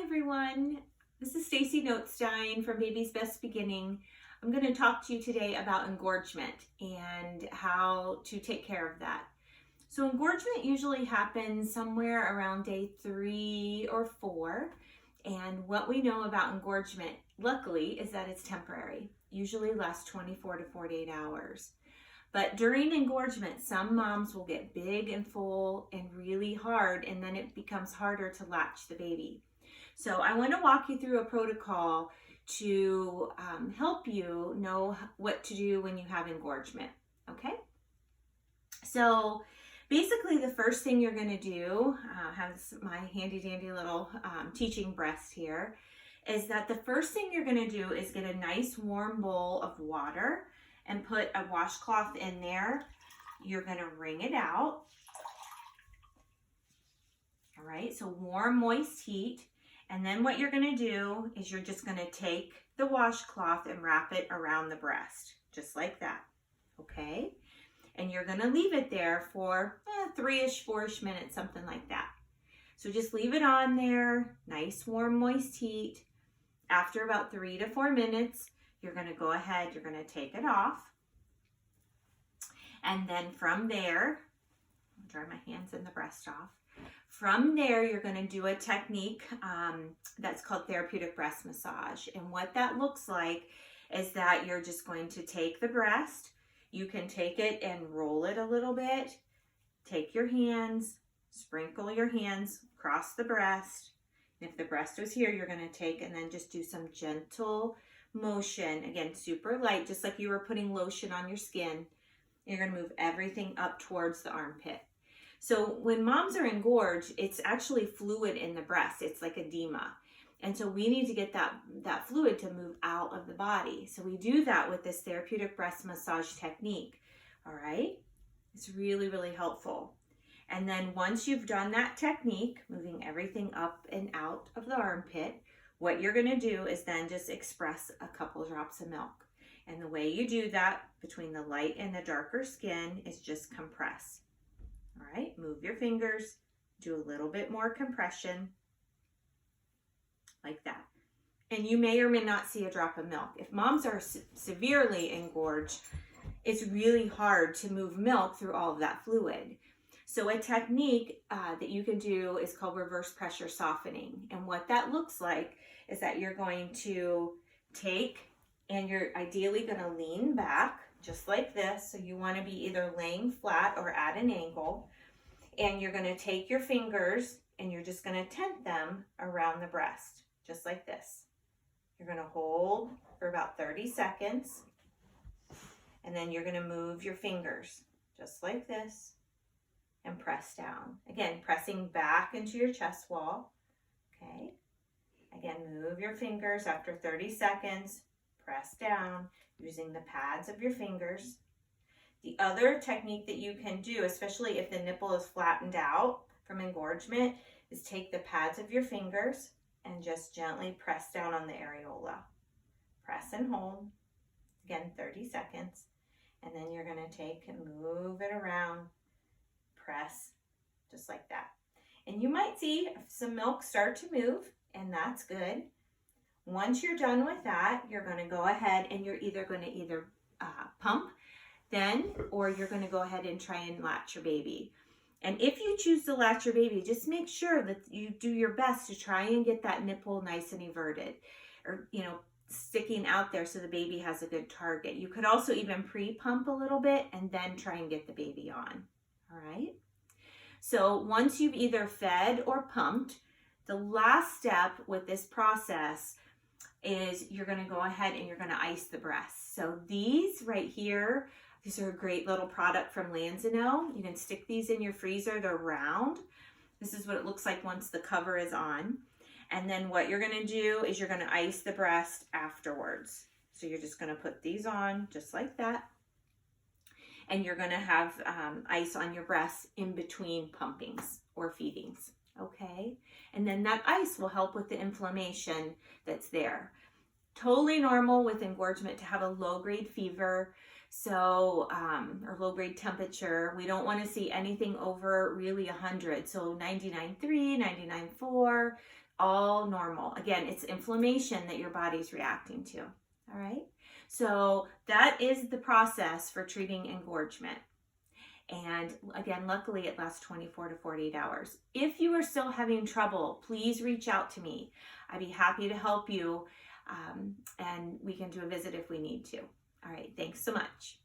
everyone. This is Stacy Notestine from Baby's Best Beginning. I'm going to talk to you today about engorgement and how to take care of that. So engorgement usually happens somewhere around day 3 or 4. And what we know about engorgement, luckily, is that it's temporary. Usually lasts 24 to 48 hours. But during engorgement, some moms will get big and full and really hard, and then it becomes harder to latch the baby. So I want to walk you through a protocol to help you know what to do when you have engorgement, okay? So basically the first thing you're going to do, have my handy dandy little teaching breast here, is that the first thing you're going to do is get a nice warm bowl of water and put a washcloth in there. You're going to wring it out. All right, so warm, moist heat. And then what you're going to do is you're just going to take the washcloth and wrap it around the breast, just like that, okay? And you're going to leave it there for 3-ish, 4-ish minutes, something like that. So just leave it on there, nice, warm, moist heat. After about 3 to 4 minutes, you're going to go ahead, you're going to take it off. And then from there, I'll dry my hands and the breast off. From there, you're going to do a technique that's called therapeutic breast massage. And what that looks like is that you're just going to take the breast. You can take it and roll it a little bit. Take your hands, sprinkle your hands across the breast. And if the breast was here, you're going to take and then just do some gentle motion. Again, super light, just like you were putting lotion on your skin. You're going to move everything up towards the armpit. So when moms are engorged, it's actually fluid in the breast. It's like edema. And so we need to get that fluid to move out of the body. So we do that with this therapeutic breast massage technique. All right? It's really, really helpful. And then once you've done that technique, moving everything up and out of the armpit, what you're going to do is then just express a couple drops of milk. And the way you do that between the light and the darker skin is just compress. All right, move your fingers, do a little bit more compression, like that. And you may or may not see a drop of milk. If moms are severely engorged, it's really hard to move milk through all of that fluid. So a technique that you can do is called reverse pressure softening. And what that looks like is that you're going to take and you're ideally going to lean back just like this. So you want to be either laying flat or at an angle. And you're going to take your fingers and you're just going to tent them around the breast, just like this. You're going to hold for about 30 seconds. And then you're going to move your fingers just like this and press down. Again, pressing back into your chest wall. Okay. Again, move your fingers after 30 seconds. Press down using the pads of your fingers. The other technique that you can do, especially if the nipple is flattened out from engorgement, is take the pads of your fingers and just gently press down on the areola. Press and hold. Again, 30 seconds. And then you're going to take and move it around. Press, just like that. And you might see some milk start to move, and that's good. Once you're done with that, you're going to go ahead and you're either going to pump then, or you're going to go ahead and try and latch your baby. And if you choose to latch your baby, just make sure that you do your best to try and get that nipple nice and everted, or, sticking out there so the baby has a good target. You could also even pre-pump a little bit and then try and get the baby on. All right. So once you've either fed or pumped, the last step with this process is you're going to go ahead and you're going to ice the breasts. So these right here, these are a great little product from Lansino. You can stick these in your freezer. They're round. This is what it looks like once the cover is on. And then what you're going to do is you're going to ice the breast afterwards. So you're just going to put these on just like that. And you're going to have ice on your breasts in between pumpings or feedings. Okay, and then that ice will help with the inflammation that's there. Totally normal with engorgement to have a low-grade fever, so or low-grade temperature. We don't want to see anything over really 100, so 99.3, 99.4, all normal. Again, it's inflammation that your body's reacting to. All right. So that is the process for treating engorgement. And again, luckily it lasts 24 to 48 hours. If you are still having trouble, please reach out to me. I'd be happy to help you, and we can do a visit if we need to. All right, thanks so much.